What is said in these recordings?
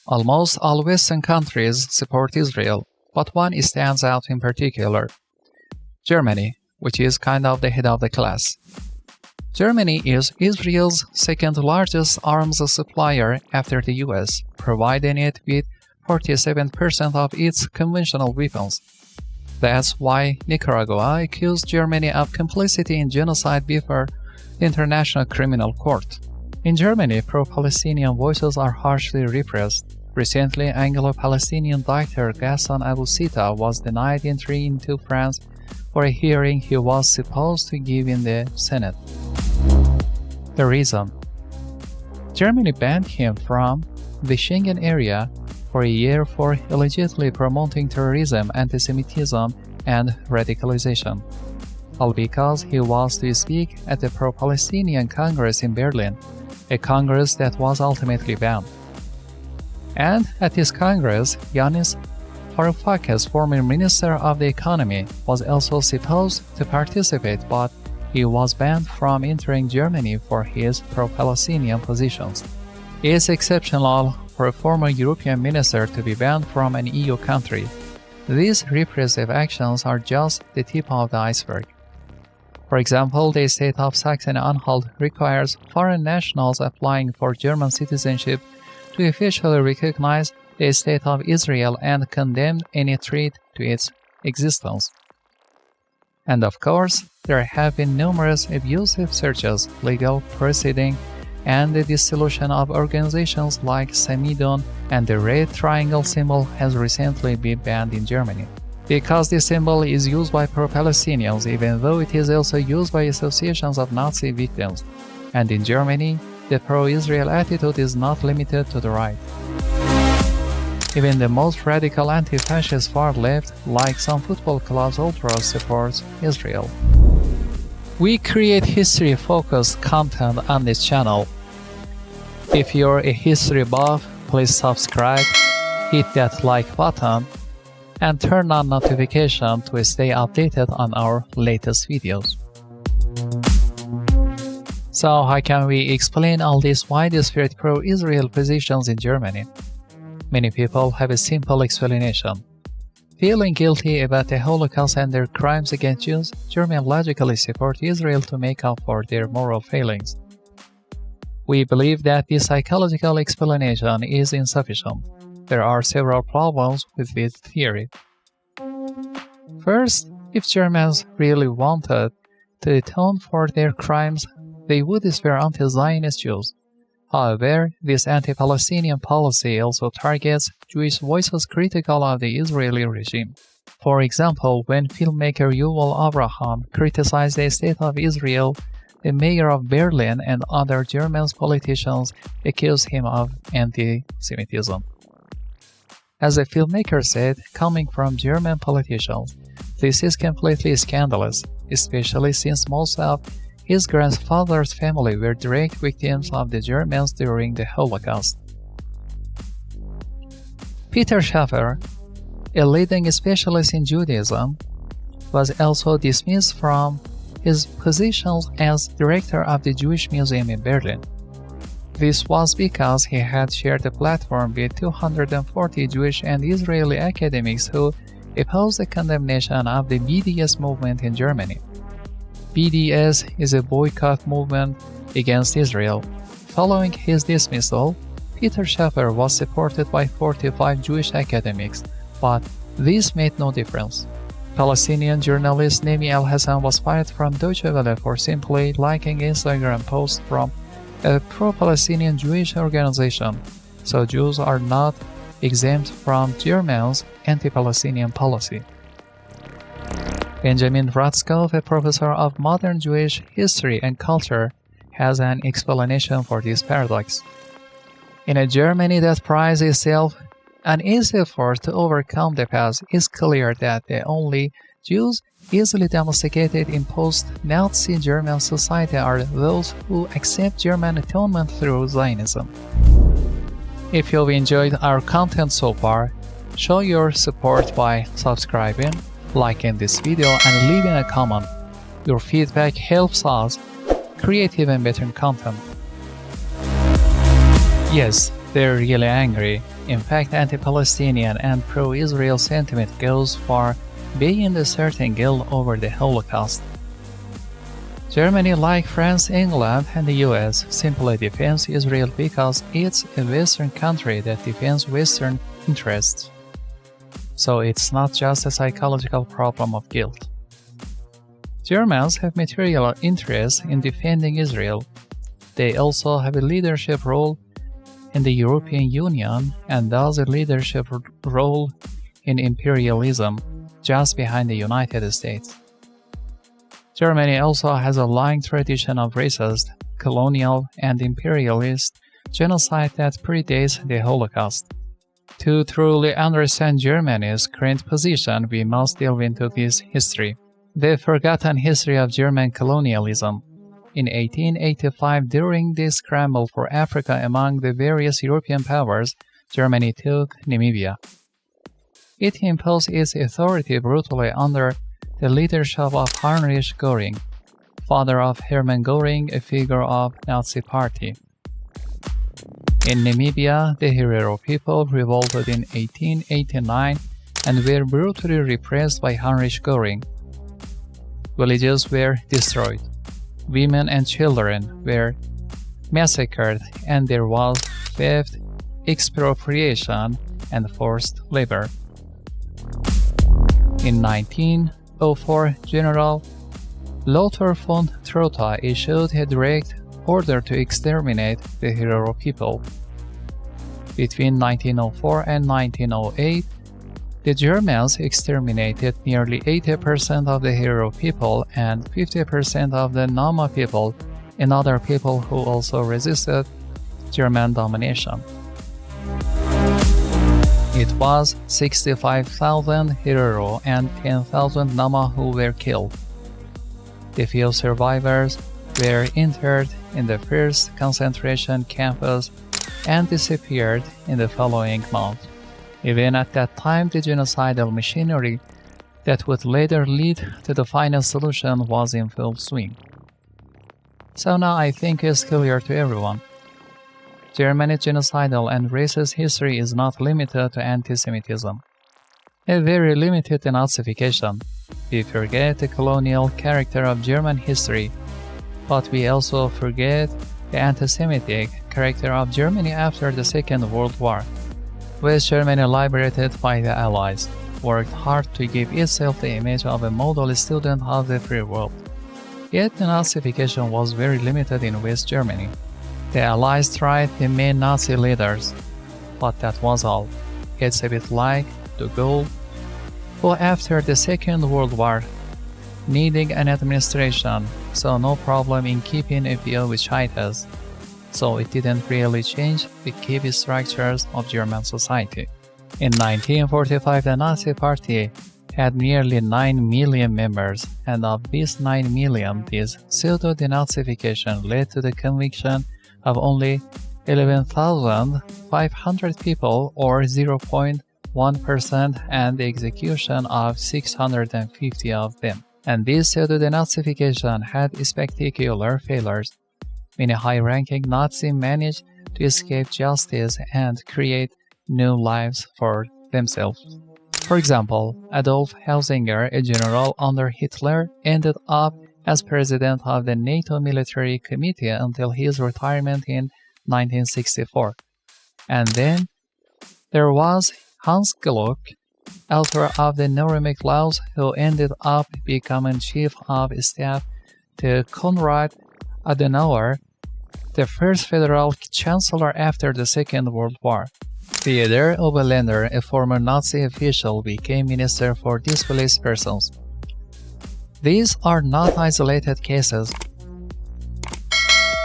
Almost all Western countries support Israel, but one stands out in particular: Germany, which is kind of the head of the class. Germany is Israel's second largest arms supplier after the US, providing it with 47% of its conventional weapons. That's why Nicaragua accused Germany of complicity in genocide before the International Criminal Court. In Germany, pro-Palestinian voices are harshly repressed. Recently, Anglo-Palestinian dictator Ghassan Abu Sitta was denied entry into France for a hearing he was supposed to give in the Senate. The reason: Germany banned him from the Schengen Area for a year for allegedly promoting terrorism, anti-Semitism, and radicalization, all because he was to speak at the pro-Palestinian Congress in Berlin, a congress that was ultimately banned. And at this congress, Yanis Varoufakis, former Minister of the Economy, was also supposed to participate, but he was banned from entering Germany for his pro-Palestinian positions. It's exceptional for a former European minister to be banned from an EU country. These repressive actions are just the tip of the iceberg. For example, the state of Saxony-Anhalt requires foreign nationals applying for German citizenship to officially recognize the state of Israel and condemn any threat to its existence. And of course, there have been numerous abusive searches, legal proceedings, and the dissolution of organizations like Samidon, and the red triangle symbol has recently been banned in Germany. Because this symbol is used by pro-Palestinians, even though it is also used by associations of Nazi victims. And in Germany, the pro-Israel attitude is not limited to the right. Even the most radical anti-fascist far left, like some football clubs ultras, supports Israel. We create history-focused content on this channel. If you're a history buff, please subscribe, hit that like button, and turn on notifications to stay updated on our latest videos. So how can we explain all these widespread pro-Israel positions in Germany? Many people have a simple explanation. Feeling guilty about the Holocaust and their crimes against Jews, Germans logically support Israel to make up for their moral failings. We believe that this psychological explanation is insufficient. There are several problems with this theory. First, if Germans really wanted to atone for their crimes, they would spare anti-Zionist Jews. However, this anti-Palestinian policy also targets Jewish voices critical of the Israeli regime. For example, when filmmaker Yuval Abraham criticized the state of Israel, the mayor of Berlin and other German politicians accused him of anti-Semitism. As the filmmaker said, coming from German politicians, this is completely scandalous, especially since most of his grandfather's family were direct victims of the Germans during the Holocaust. Peter Schaffer, a leading specialist in Judaism, was also dismissed from his positions as director of the Jewish Museum in Berlin. This was because he had shared a platform with 240 Jewish and Israeli academics who opposed the condemnation of the BDS movement in Germany. BDS is a boycott movement against Israel. Following his dismissal, Peter Schaffer was supported by 45 Jewish academics, but this made no difference. Palestinian journalist Nemi Al-Hassan was fired from Deutsche Welle for simply liking Instagram posts from a pro-Palestinian Jewish organization, so Jews are not exempt from Germans' anti-Palestinian policy. Benjamin Rotzkopf, a professor of modern Jewish history and culture, has an explanation for this paradox. In a Germany that prides itself on its effort to overcome the past, it's clear that the only Jews easily domesticated in post-Nazi German society are those who accept German atonement through Zionism. If you've enjoyed our content so far, show your support by subscribing, liking this video, and leaving a comment. Your feedback helps us create even better content. Yes, They're really angry. In fact, anti-Palestinian and pro-Israel sentiment goes far beyond a certain guilt over the Holocaust. Germany, like France, England, and the US, simply defends Israel because it's a Western country that defends Western interests. So it's not just a psychological problem of guilt. Germans have material interest in defending Israel. They also have a leadership role in the European Union and thus a leadership role in imperialism, just behind the United States. Germany also has a long tradition of racist, colonial, and imperialist genocide that predates the Holocaust. To truly understand Germany's current position, we must delve into this history. The forgotten history of German colonialism. In 1885, during the scramble for Africa among the various European powers, Germany took Namibia. It imposed its authority brutally under the leadership of Heinrich Göring, father of Hermann Göring, a figure of Nazi Party. In Namibia, the Herero people revolted in 1889 and were brutally repressed by Heinrich Göring. Villages were destroyed. Women and children were massacred, and there was theft, expropriation, and forced labor. In 1904, General Lothar von Trotha issued a direct order to exterminate the Herero people. Between 1904 and 1908, the Germans exterminated nearly 80% of the Herero people and 50% of the Nama people and other people who also resisted German domination. It was 65,000 Herero and 10,000 Nama who were killed. The few survivors were interred in the first concentration camps and disappeared in the following month. Even at that time, the genocidal machinery that would later lead to the final solution was in full swing. So now I think it's clear to everyone. Germany's genocidal and racist history is not limited to anti-Semitism. A very limited Denazification. We forget the colonial character of German history, but we also forget the anti-Semitic character of Germany after the Second World War. West Germany, liberated by the Allies, worked hard to give itself the image of a model student of the free world. Yet Denazification was very limited in West Germany. The Allies tried the main Nazi leaders, but that was all. It's a bit like de Gaulle, who after the Second World War, needing an administration, saw no problem in keeping a few Wichitas. So it didn't really change the key structures of German society. In 1945, the Nazi Party had nearly 9 million members, and of these 9 million, this pseudo-denazification led to the conviction of only 11,500 people, or 0.1%, and the execution of 650 of them. And this pseudo-denazification had spectacular failures. Many high-ranking Nazis managed to escape justice and create new lives for themselves. For example, Adolf Hausinger, a general under Hitler, ended up as president of the NATO Military Committee until his retirement in 1964. And then there was Hans Gluck, author of the Nuremberg Laws, who ended up becoming chief of staff to Konrad Adenauer, the first federal chancellor after the Second World War. Theodor Oberländer, a former Nazi official, became minister for displaced persons. These are not isolated cases.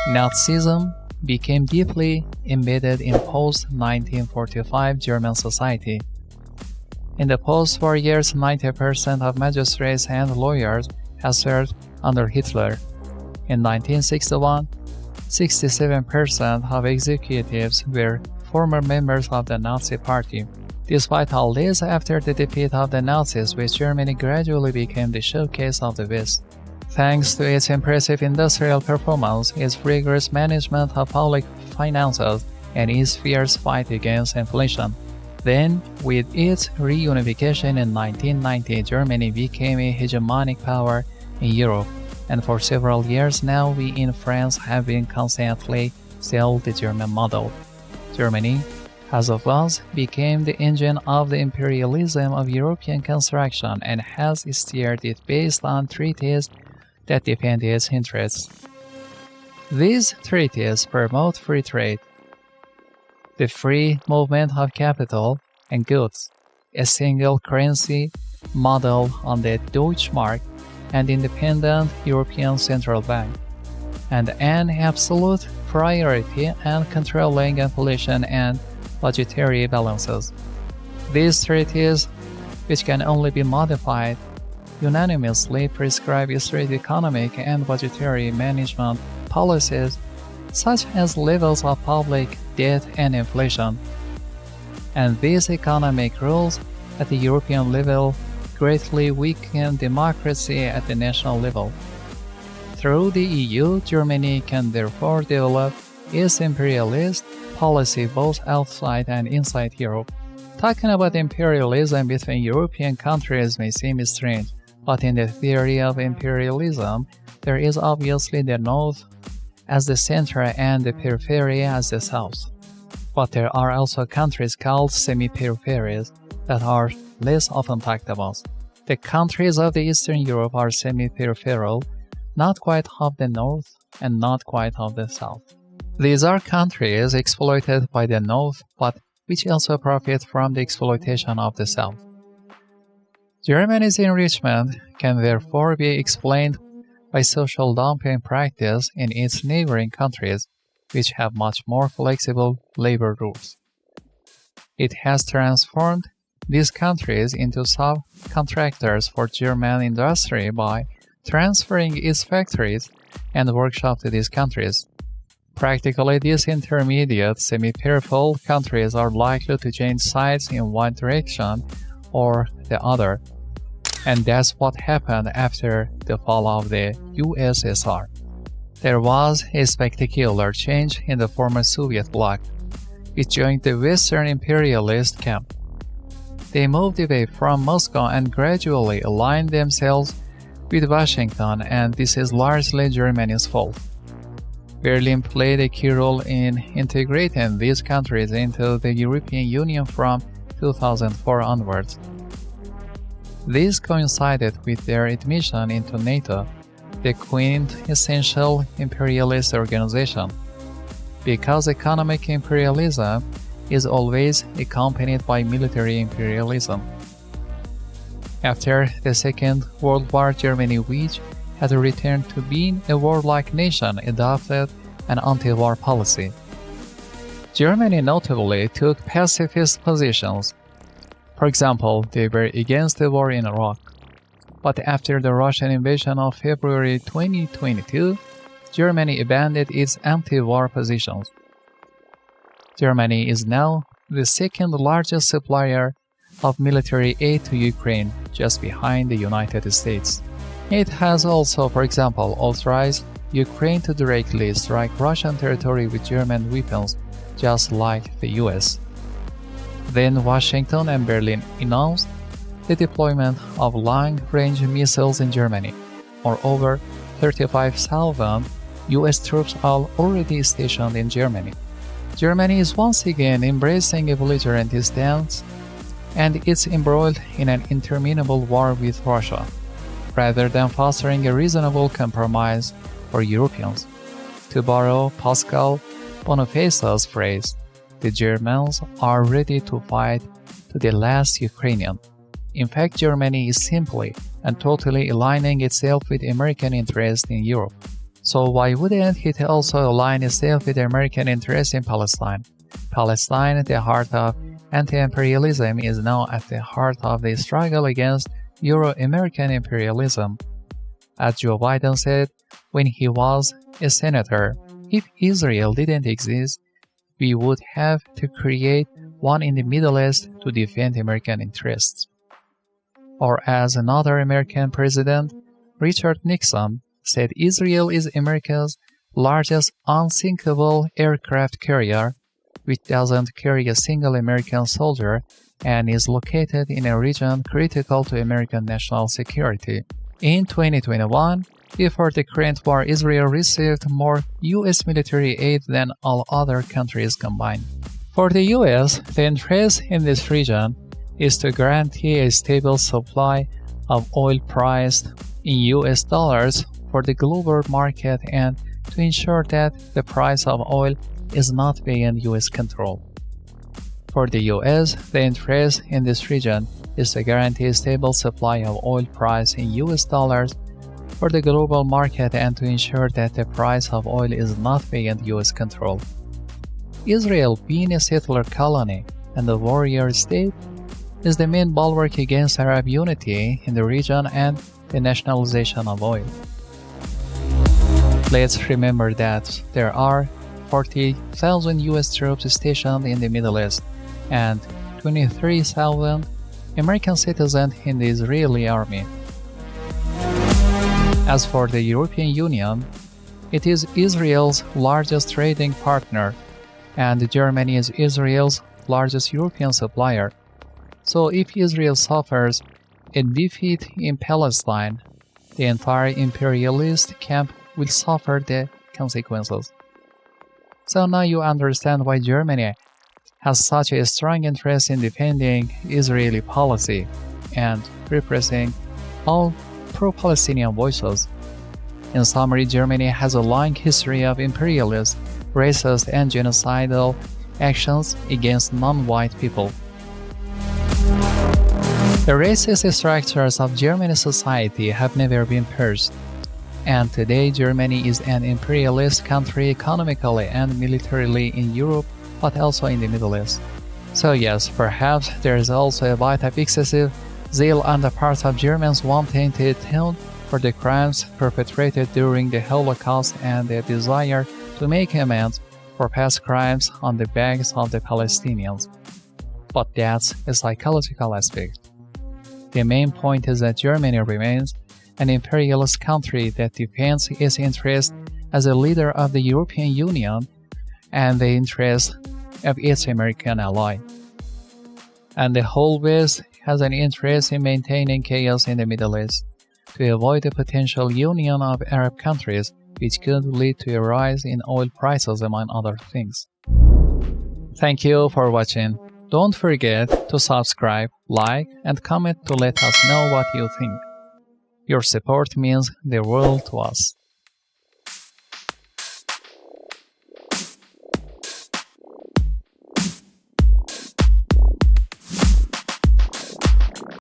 Nazism became deeply embedded in post-1945 German society. In the post-war years, 90% of magistrates and lawyers had served under Hitler. In 1961, 67% of executives were former members of the Nazi Party. Despite all this, after the defeat of the Nazis, West Germany gradually became the showcase of the West. Thanks to its impressive industrial performance, its rigorous management of public finances, and its fierce fight against inflation. Then, with its reunification in 1990, Germany became a hegemonic power in Europe, and for several years now we in France have been constantly sold the German model. Germany, as of us, became the engine of the imperialism of European construction and has steered it based on treaties that defend its interests. These treaties promote free trade, the free movement of capital and goods, a single currency model on the Deutschmark, and independent European Central Bank, and an absolute priority on controlling inflation and budgetary balances. These treaties, which can only be modified, unanimously prescribe strict economic and budgetary management policies such as levels of public debt and inflation. And these economic rules at the European level greatly weaken democracy at the national level. Through the EU, Germany can therefore develop its imperialist policy both outside and inside Europe. Talking about imperialism between European countries may seem strange, but in the theory of imperialism, there is obviously the North as the center and the periphery as the South. But there are also countries called semi-peripheries that are less often talked about. The countries of the Eastern Europe are semi-peripheral, not quite of the North and not quite of the South. These are countries exploited by the North, but which also profit from the exploitation of the South. Germany's enrichment can therefore be explained by social dumping practice in its neighboring countries, which have much more flexible labor rules. It has transformed these countries into subcontractors for German industry by transferring its factories and workshops to these countries. Practically, these intermediate semi-peripheral countries are likely to change sides in one direction or the other. And that's what happened after the fall of the USSR. There was a spectacular change in the former Soviet bloc. It joined the Western imperialist camp. They moved away from Moscow and gradually aligned themselves with Washington, and this is largely Germany's fault. Berlin played a key role in integrating these countries into the European Union from 2004 onwards. This coincided with their admission into NATO, the quintessential imperialist organization, because economic imperialism is always accompanied by military imperialism. After the Second World War, Germany, which had returned to being a warlike nation, adopted an anti-war policy. Germany notably took pacifist positions. For example, they were against the war in Iraq. But after the Russian invasion of February 2022, Germany abandoned its anti-war positions. Germany is now the second largest supplier of military aid to Ukraine, just behind the United States. It has also, for example, authorized Ukraine to directly strike Russian territory with German weapons, just like the US. Then Washington and Berlin announced the deployment of long-range missiles in Germany. Moreover, 35,000 US troops are already stationed in Germany. Germany is once again embracing a belligerent stance, and it's embroiled in an interminable war with Russia, rather than fostering a reasonable compromise for Europeans. To borrow Pascal Boniface's phrase, the Germans are ready to fight to the last Ukrainian. In fact, Germany is simply and totally aligning itself with American interests in Europe. So why wouldn't it also align itself with American interests in Palestine? Palestine, the heart of anti-imperialism, is now at the heart of the struggle against Euro-American imperialism. As Joe Biden said when he was a senator, if Israel didn't exist, we would have to create one in the Middle East to defend American interests. Or as another American president, Richard Nixon, said, Israel is America's largest unsinkable aircraft carrier, which doesn't carry a single American soldier and is located in a region critical to American national security. In 2021, before the current war, Israel received more U.S. military aid than all other countries combined. For the U.S., the interest in this region is to guarantee a stable supply of oil priced in U.S. dollars for the global market and to ensure that the price of oil is not beyond U.S. control. For the U.S., the interest in this region is to guarantee a stable supply of oil price in U.S. dollars for the global market and to ensure that the price of oil is not beyond U.S. control. Israel, being a settler colony and a warrior state, is the main bulwark against Arab unity in the region and the nationalization of oil. Let's remember that there are 40,000 U.S. troops stationed in the Middle East and 23,000 American citizens in the Israeli army. As for the European Union, it is Israel's largest trading partner, and Germany is Israel's largest European supplier. So if Israel suffers a defeat in Palestine, the entire imperialist camp will suffer the consequences. So now you understand why Germany has such a strong interest in defending Israeli policy and repressing all pro-Palestinian voices. In summary, Germany has a long history of imperialist, racist, and genocidal actions against non-white people. The racist structures of German society have never been purged, and today Germany is an imperialist country economically and militarily in Europe, but also in the Middle East. So yes, perhaps there is also a bit of excessive zeal on the part of Germans wanting to atone for the crimes perpetrated during the Holocaust and a desire to make amends for past crimes on the backs of the Palestinians. But that's a psychological aspect. The main point is that Germany remains an imperialist country that defends its interests as a leader of the European Union and the interests of its American ally. And the whole West has an interest in maintaining chaos in the Middle East to avoid a potential union of Arab countries, which could lead to a rise in oil prices, among other things. Thank you for watching. Don't forget to subscribe, like, and comment to let us know what you think. Your support means the world to us.